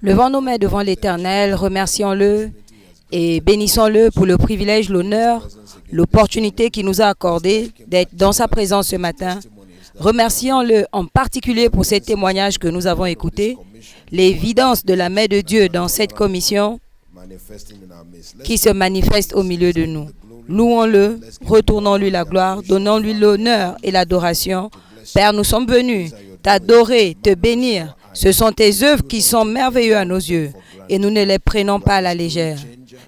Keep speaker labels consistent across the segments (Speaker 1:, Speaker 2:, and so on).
Speaker 1: Levons nos mains devant l'Éternel, remercions-le et bénissons-le pour le privilège, l'honneur, l'opportunité qu'il nous a accordé d'être dans sa présence ce matin. Remercions-le en particulier pour ces témoignages que nous avons écoutés, l'évidence de la main de Dieu dans cette commission qui se manifeste au milieu de nous. Louons-le, retournons-lui la gloire, donnons-lui l'honneur et l'adoration. Père, nous sommes venus t'adorer, te bénir. Ce sont tes œuvres qui sont merveilleuses à nos yeux et nous ne les prenons pas à la légère.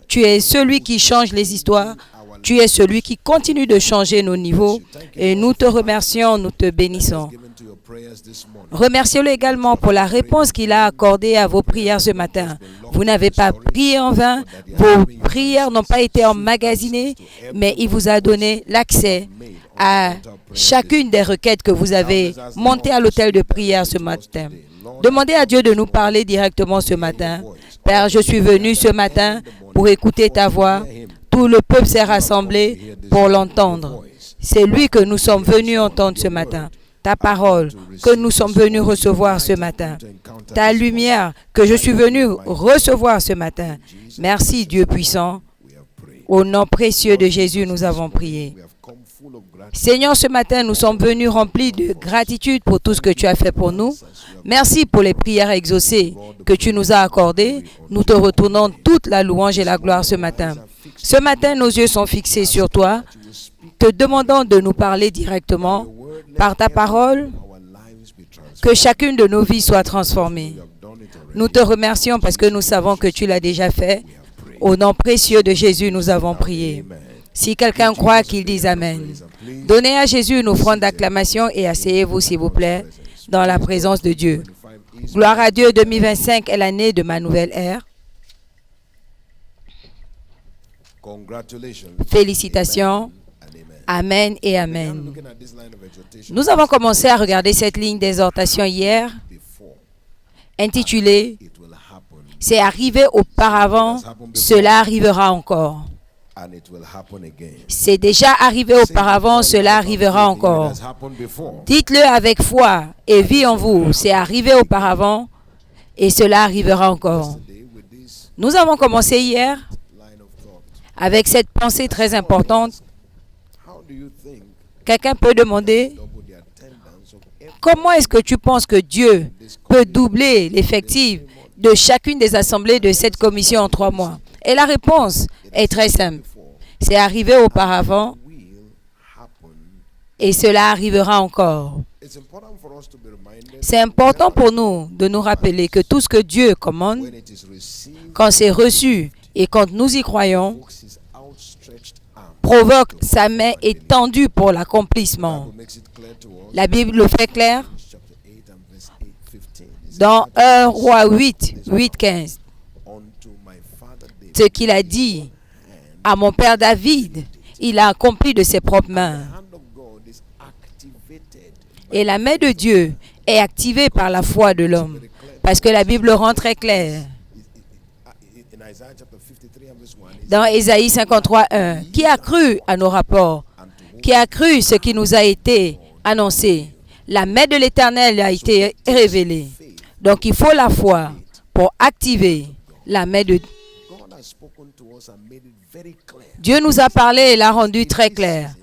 Speaker 1: Tu es celui qui change les histoires. Tu es celui qui continue de changer nos niveaux et nous te remercions, nous te bénissons. Remerciez-le également pour la réponse qu'il a accordée à vos prières ce matin. Vous n'avez pas prié en vain, vos prières n'ont pas été emmagasinées, mais il vous a donné l'accès à chacune des requêtes que vous avez montées à l'autel de prière ce matin. Demandez à Dieu de nous parler directement ce matin. Père, je suis venu ce matin pour écouter ta voix. Tout le peuple s'est rassemblé pour l'entendre. C'est lui que nous sommes venus entendre ce matin. Ta parole que nous sommes venus recevoir ce matin. Ta lumière que je suis venu recevoir ce matin. Merci Dieu puissant. Au nom précieux de Jésus, nous avons prié. Seigneur, ce matin, nous sommes venus remplis de gratitude pour tout ce que tu as fait pour nous. Merci pour les prières exaucées que tu nous as accordées. Nous te retournons toute la louange et la gloire ce matin. Ce matin, nos yeux sont fixés sur toi, te demandant de nous parler directement par ta parole, que chacune de nos vies soit transformée. Nous te remercions parce que nous savons que tu l'as déjà fait. Au nom précieux de Jésus, nous avons prié. Si quelqu'un croit, qu'il dise Amen. Donnez à Jésus une offrande d'acclamation et asseyez-vous, s'il vous plaît, dans la présence de Dieu. Gloire à Dieu, 2025 est l'année de ma nouvelle ère. Félicitations. Amen et Amen. Nous avons commencé à regarder cette ligne d'exhortation hier, intitulée « C'est arrivé auparavant, cela arrivera encore ». C'est déjà arrivé auparavant, cela arrivera encore. Dites-le avec foi et vie en vous. C'est arrivé auparavant et cela arrivera encore. Nous avons commencé hier avec cette pensée très importante. Quelqu'un peut demander, comment est-ce que tu penses que Dieu peut doubler l'effectif de chacune des assemblées de cette commission en 3 mois? Et la réponse est très simple. C'est arrivé auparavant et cela arrivera encore. C'est important pour nous de nous rappeler que tout ce que Dieu commande, quand c'est reçu et quand nous y croyons, provoque sa main étendue pour l'accomplissement. La Bible le fait clair dans 1 Roi 8, 15. Ce qu'il a dit à mon père David, il a accompli de ses propres mains. Et la main de Dieu est activée par la foi de l'homme. Parce que la Bible rend très clair. Dans Ésaïe 53, 1, qui a cru à nos rapports? Qui a cru ce qui nous a été annoncé? La main de l'Éternel a été révélée. Donc il faut la foi pour activer la main de Dieu. Dieu nous a parlé et l'a rendu très clair.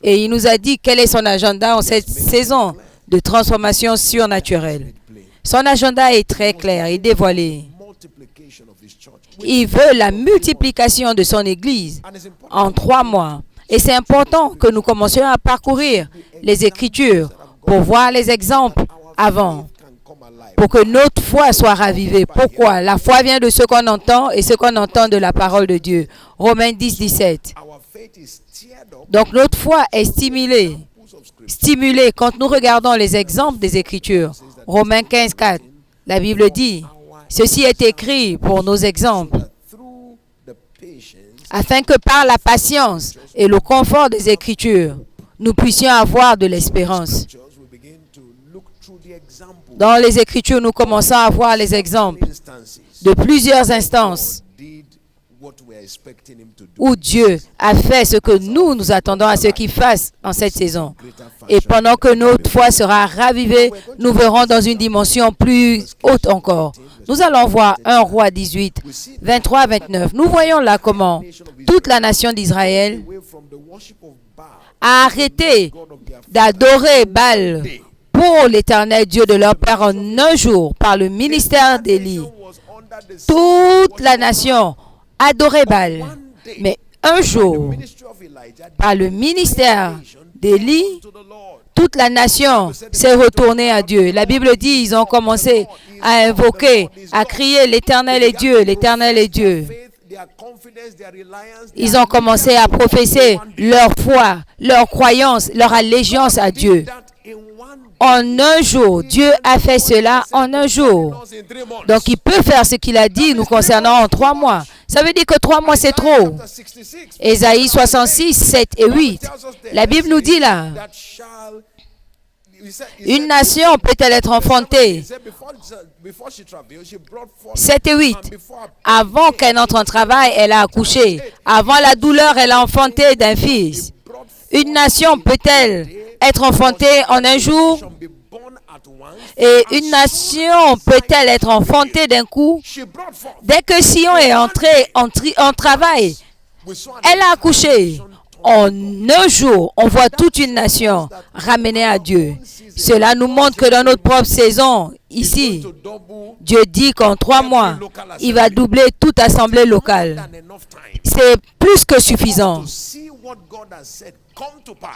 Speaker 1: Et il nous a dit quel est son agenda en cette saison de transformation surnaturelle. Son agenda est très clair et dévoilé. Il veut la multiplication de son Église en 3 mois. Et c'est important que nous commencions à parcourir les Écritures pour voir les exemples avant, pour que notre foi soit ravivée. Pourquoi? La foi vient de ce qu'on entend et ce qu'on entend de la parole de Dieu. Romains 10, 17. Donc notre foi est stimulée quand nous regardons les exemples des Écritures. Romains 15, 4. La Bible dit, ceci est écrit pour nos exemples, afin que par la patience et le confort des Écritures, nous puissions avoir de l'espérance. Dans les Écritures, nous commençons à voir les exemples de plusieurs instances où Dieu a fait ce que nous attendons à ce qu'il fasse en cette saison. Et pendant que notre foi sera ravivée, nous verrons dans une dimension plus haute encore. Nous allons voir 1 Roi 18, 23 à 29. Nous voyons là comment toute la nation d'Israël a arrêté d'adorer Baal pour l'Éternel Dieu de leur père en un jour par le ministère d'Élie. Toute la nation adorait Baal, mais un jour, par le ministère d'Élie, toute la nation s'est retournée à Dieu. La Bible dit, ils ont commencé à invoquer, à crier, l'Éternel est Dieu, l'Éternel est Dieu. Ils ont commencé à professer leur foi, leur croyance, leur allégeance à Dieu. En un jour, Dieu a fait cela en un jour. Donc, il peut faire ce qu'il a dit nous concernant en 3 mois. Ça veut dire que 3 mois, c'est trop. Ésaïe 66, 7 et 8. La Bible nous dit là, une nation peut-elle être enfantée? 7 et 8. Avant qu'elle n'entre en travail, elle a accouché. Avant la douleur, elle a enfanté d'un fils. Une nation peut-elle être enfantée en un jour? Et une nation peut-elle être enfantée d'un coup? Dès que Sion est entrée en travail, elle a accouché. En un jour, on voit toute une nation ramenée à Dieu. Cela nous montre que dans notre propre saison, ici, Dieu dit qu'en 3 mois, il va doubler toute assemblée locale. C'est plus que suffisant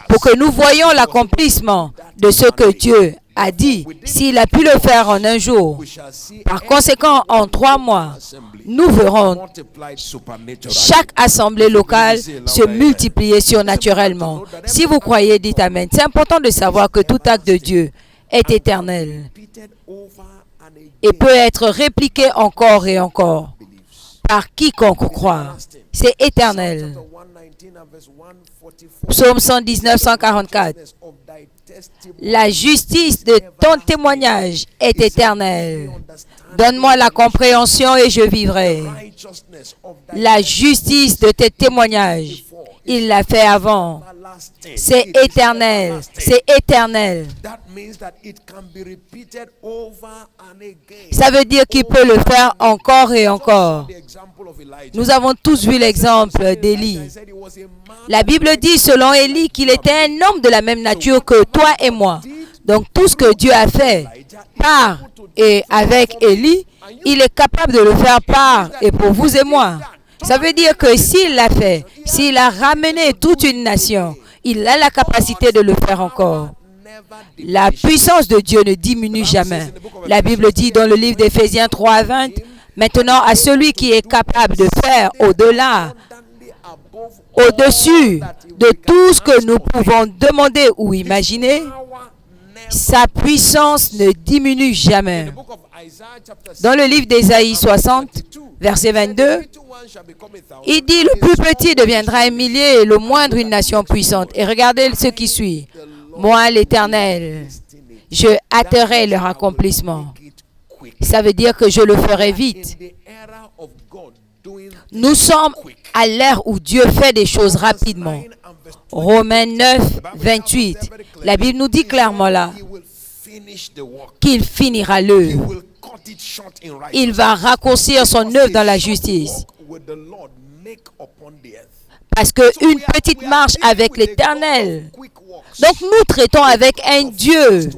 Speaker 1: pour que nous voyions l'accomplissement de ce que Dieu a dit. S'il a pu le faire en un jour, par conséquent, en 3 mois, nous verrons chaque assemblée locale se multiplier surnaturellement. Si vous croyez, dites Amen. C'est important de savoir que tout acte de Dieu est éternel et peut être répliqué encore et encore par quiconque croit. C'est éternel. Psaume 119, 144. La justice de ton témoignage est éternelle. Donne-moi la compréhension et je vivrai. La justice de tes témoignages, il l'a fait avant. C'est éternel. C'est éternel. Ça veut dire qu'il peut le faire encore et encore. Nous avons tous vu l'exemple d'Élie. La Bible dit selon Élie qu'il était un homme de la même nature que toi et moi. Donc tout ce que Dieu a fait par et avec Élie, il est capable de le faire par et pour vous et moi. Ça veut dire que s'il l'a fait, s'il a ramené toute une nation, il a la capacité de le faire encore. La puissance de Dieu ne diminue jamais. La Bible dit dans le livre d'Éphésiens 3 à 20, maintenant à celui qui est capable de faire au-delà, au-dessus de tout ce que nous pouvons demander ou imaginer, sa puissance ne diminue jamais. Dans le livre d'Ésaïe 60, verset 22, il dit, le plus petit deviendra un millier et le moindre une nation puissante. Et regardez ce qui suit. Moi, l'Éternel, je hâterai leur accomplissement. Ça veut dire que je le ferai vite. Nous sommes à l'ère où Dieu fait des choses rapidement. Romains 9, 28. La Bible nous dit clairement là qu'il finira l'œuvre. Il va raccourcir son œuvre dans la justice. Parce qu'une petite marche avec l'Éternel. Donc nous traitons avec un Dieu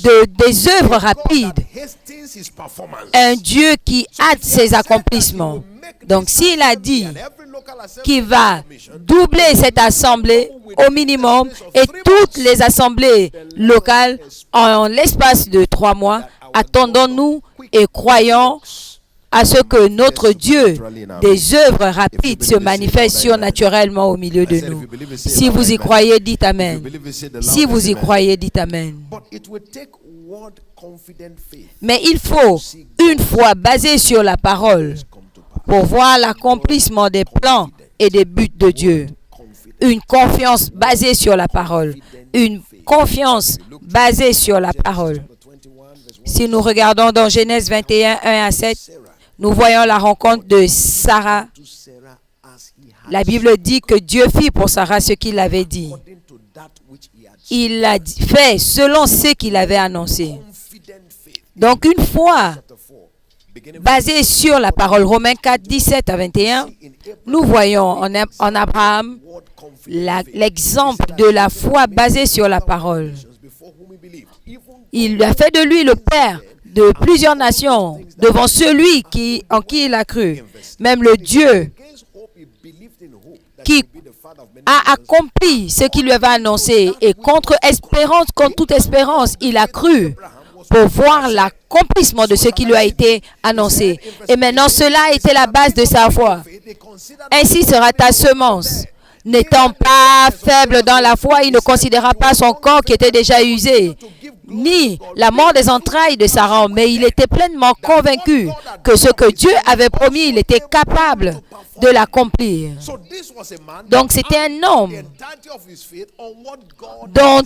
Speaker 1: des œuvres rapides. Un Dieu qui hâte ses accomplissements. Donc s'il a dit qu'il va doubler cette assemblée au minimum et toutes les assemblées locales en l'espace de 3 mois, attendons-nous et croyons à ce que notre Dieu des œuvres rapides se manifeste surnaturellement au milieu de nous. Si vous y croyez, dites Amen. Si vous y croyez, dites Amen. Mais il faut une foi basée sur la parole pour voir l'accomplissement des plans et des buts de Dieu. Une confiance basée sur la parole. Une confiance basée sur la parole. Si nous regardons dans Genèse 21, 1 à 7, nous voyons la rencontre de Sarah La Bible dit que Dieu fit pour Sarah ce qu'il avait dit. Il a fait selon ce qu'il avait annoncé. Donc une foi basée sur la parole, Romains 4, 17 à 21, nous voyons en Abraham l'exemple de la foi basée sur la parole. Il a fait de lui le père de plusieurs nations devant celui en qui il a cru. Même le Dieu qui a accompli ce qu'il lui avait annoncé et contre toute espérance, il a cru pour voir l'accomplissement de ce qui lui a été annoncé. Et maintenant, cela a été la base de sa foi. Ainsi sera ta semence. N'étant pas faible dans la foi, il ne considéra pas son corps qui était déjà usé, ni la mort des entrailles de Sarah, mais il était pleinement convaincu que ce que Dieu avait promis, il était capable de l'accomplir. Donc c'était un homme dont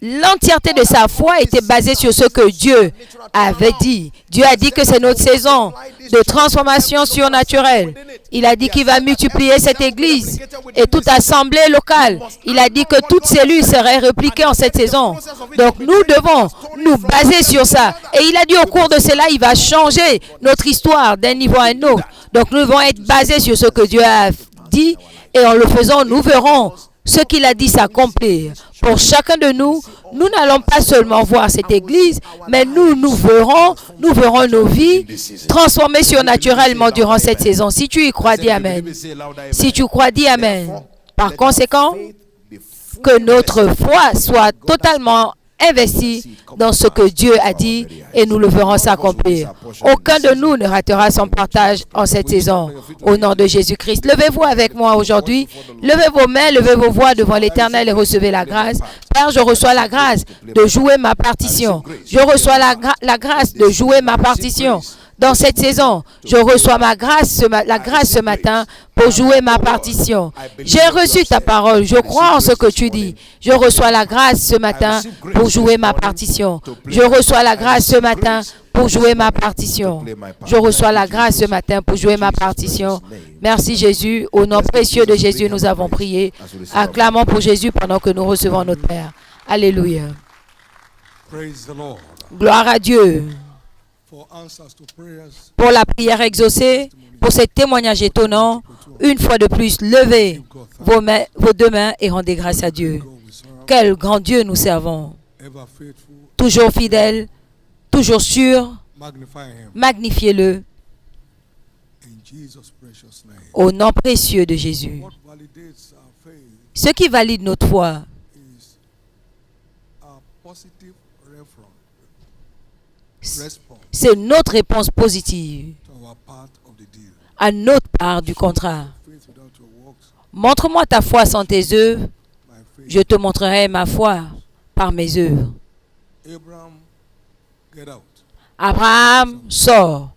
Speaker 1: l'entièreté de sa foi était basée sur ce que Dieu avait dit. Dieu a dit que c'est notre saison de transformation surnaturelle. Il a dit qu'il va multiplier cette église et toute assemblée locale. Il a dit que toute cellule serait répliquée en cette saison. Donc nous devons nous baser sur ça. Et il a dit au cours de cela, il va changer notre histoire d'un niveau à un autre. Donc nous devons être basés sur ce que Dieu a dit et en le faisant, nous verrons ce qu'il a dit s'accomplir. Pour chacun de nous, nous n'allons pas seulement voir cette église, mais nous verrons nos vies transformées surnaturellement durant cette saison. Si tu y crois, dis Amen. Si tu crois, dis Amen. Par conséquent, que notre foi soit totalement investi dans ce que Dieu a dit et nous le verrons s'accomplir. Aucun de nous ne ratera son partage en cette saison. Au nom de Jésus-Christ, levez-vous avec moi aujourd'hui. Levez vos mains, levez vos voix devant l'Éternel et recevez la grâce. Père, je reçois la grâce de jouer ma partition. Je reçois la grâce de jouer ma partition. Dans cette saison, je reçois la grâce ce matin pour jouer ma partition. J'ai reçu ta parole. Je crois en ce que tu dis. Je reçois la grâce ce matin pour jouer ma partition. Je reçois la grâce ce matin pour jouer ma partition. Je reçois la grâce ce matin pour jouer ma partition. Merci Jésus. Au nom précieux de Jésus, nous avons prié. Acclamons pour Jésus pendant que nous recevons notre Père. Alléluia. Gloire à Dieu. Pour la prière exaucée, pour ce témoignage étonnant, une fois de plus, levez vos deux mains et rendez grâce à Dieu. Quel grand Dieu nous servons. Toujours fidèle, toujours sûr, magnifiez-le au nom précieux de Jésus. Ce qui valide notre foi, c'est notre réponse positive à notre part du contrat. Montre-moi ta foi sans tes œuvres, je te montrerai ma foi par mes œuvres. Abraham sort,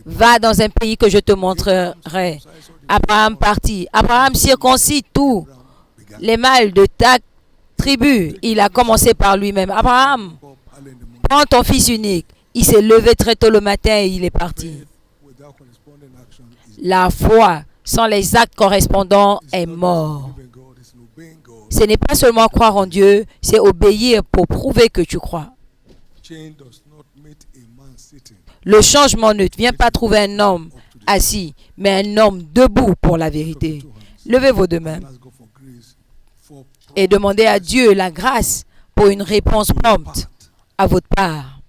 Speaker 1: va dans un pays que je te montrerai. Abraham partit. Abraham circoncit tous les mâles de ta tribu. Il a commencé par lui-même. Abraham, prends ton fils unique. Il s'est levé très tôt le matin et il est parti. La foi sans les actes correspondants est mort. Ce n'est pas seulement croire en Dieu, c'est obéir pour prouver que tu crois. Le changement ne vient pas trouver un homme assis, mais un homme debout pour la vérité. Levez vos deux mains et demandez à Dieu la grâce pour une réponse prompte à votre part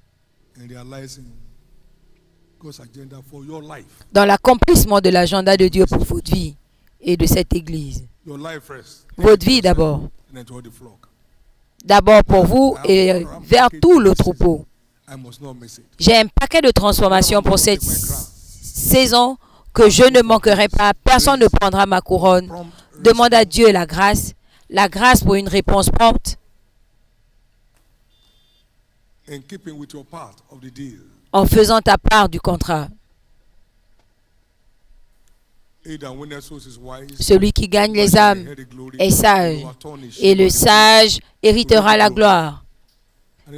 Speaker 1: dans l'accomplissement de l'agenda de Dieu pour votre vie et de cette église. Votre vie d'abord. D'abord pour vous et vers tout le troupeau. J'ai un paquet de transformations pour cette saison que je ne manquerai pas. Personne ne prendra ma couronne. Demande à Dieu la grâce pour une réponse prompte. En faisant ta part du contrat. Celui qui gagne les âmes est sage, et le sage héritera la gloire.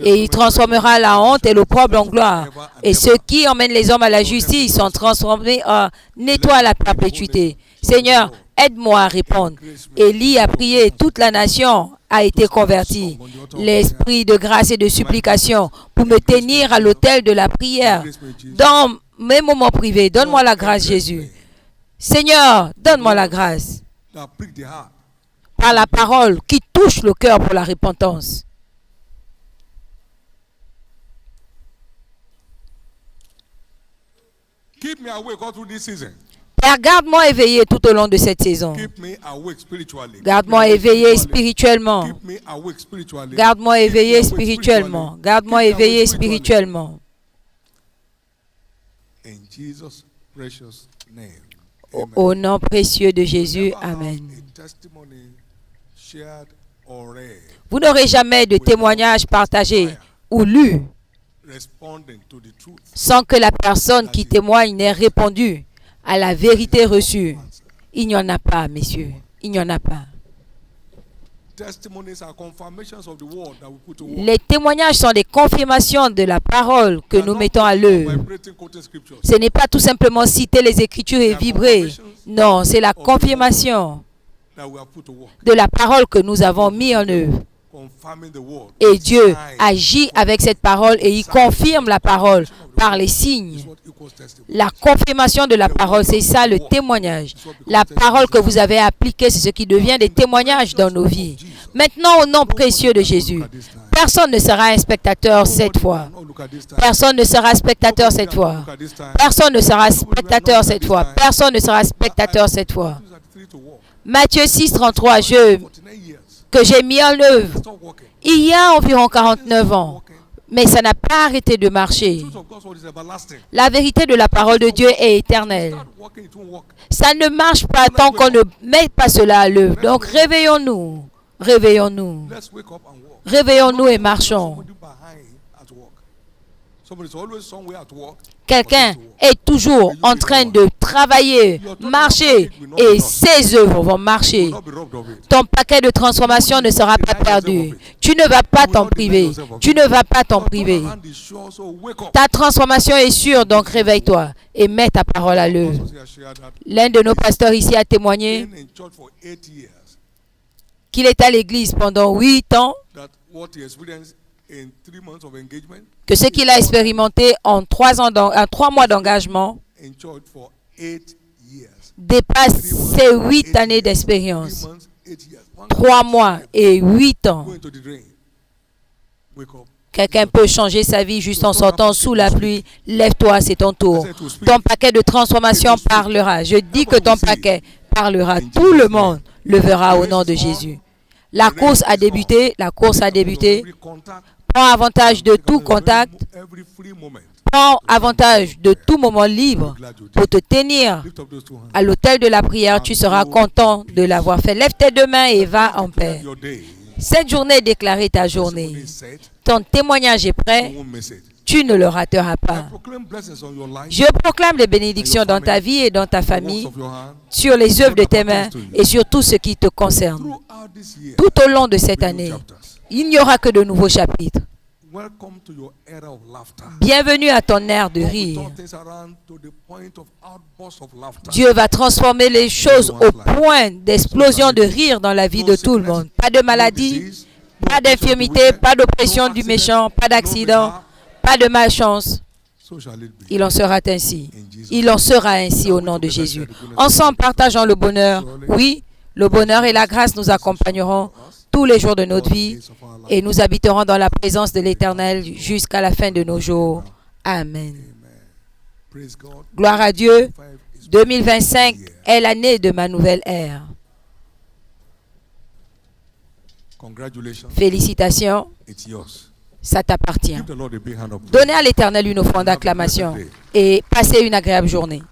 Speaker 1: Et il transformera la honte et l'opprobre en gloire. Et ceux qui emmènent les hommes à la justice sont transformés en étoiles à la perpétuité. Seigneur, aide-moi à répondre. Élie a prié, toute la nation a été convertie. L'esprit de grâce et de supplication pour me tenir à l'autel de la prière dans mes moments privés. Donne-moi la grâce, Jésus. Seigneur, donne-moi la grâce par la parole qui touche le cœur pour la repentance. Père, garde-moi éveillé tout au long de cette saison. Garde-moi éveillé spirituellement. Garde-moi éveillé spirituellement. Garde-moi éveillé spirituellement. Au nom précieux de Jésus, Amen. Vous n'aurez jamais de témoignage partagé ou lu sans que la personne qui témoigne n'ait répondu à la vérité reçue. Il n'y en a pas, messieurs. Il n'y en a pas. Les témoignages sont des confirmations de la parole que nous mettons à l'œuvre. Ce n'est pas tout simplement citer les Écritures et vibrer. Non, c'est la confirmation de la parole que nous avons mis en œuvre. Et Dieu agit avec cette parole et il confirme la parole par les signes. La confirmation de la parole, c'est ça le témoignage. La parole que vous avez appliquée, c'est ce qui devient des témoignages dans nos vies. Maintenant, au nom précieux de Jésus, personne ne sera un spectateur cette fois. Personne ne sera spectateur cette fois. Personne ne sera spectateur cette fois. Personne ne sera spectateur cette fois. Matthieu 6, 33, que j'ai mis en œuvre il y a environ 49 ans. Mais ça n'a pas arrêté de marcher. La vérité de la parole de Dieu est éternelle. Ça ne marche pas tant qu'on ne met pas cela à l'œuvre. Donc réveillons-nous. Réveillons-nous. Réveillons-nous et marchons. Quelqu'un est toujours en train de travailler, marcher, et ses œuvres vont marcher. Ton paquet de transformation ne sera pas perdu. Tu ne vas pas t'en priver. Tu ne vas pas t'en priver. Ta transformation est sûre, donc réveille-toi et mets ta parole à l'œuvre. L'un de nos pasteurs ici a témoigné qu'il est à l'église pendant 8 ans, que ce qu'il a expérimenté en 3 mois d'engagement dépasse ses 8 années d'expérience. 3 mois et 8 ans. Quelqu'un peut changer sa vie juste en sortant sous la pluie. Lève-toi, c'est ton tour. Ton paquet de transformation parlera. Je dis que ton paquet parlera. Tout le monde le verra au nom de Jésus. La course a débuté. La course a débuté. Prends avantage de tout contact. Prends avantage de tout moment libre pour te tenir à l'autel de la prière. Tu seras content de l'avoir fait. Lève tes 2 mains et va en paix. Cette journée est déclarée ta journée. Ton témoignage est prêt. Tu ne le rateras pas. Je proclame les bénédictions dans ta vie et dans ta famille, sur les œuvres de tes mains et sur tout ce qui te concerne. Tout au long de cette année, il n'y aura que de nouveaux chapitres. Bienvenue à ton ère de rire. Dieu va transformer les choses au point d'explosion de rire dans la vie de tout le monde. Pas de maladie, pas d'infirmité, pas d'oppression du méchant, pas d'accident, pas de malchance. Il en sera ainsi. Il en sera ainsi au nom de Jésus. Ensemble, partageons le bonheur. Oui, le bonheur et la grâce nous accompagneront tous les jours de notre vie et nous habiterons dans la présence de l'Éternel jusqu'à la fin de nos jours. Amen. Gloire à Dieu. 2025 est l'année de ma nouvelle ère. Félicitations. Ça t'appartient. Donnez à l'Éternel une offrande d'acclamation et passez une agréable journée.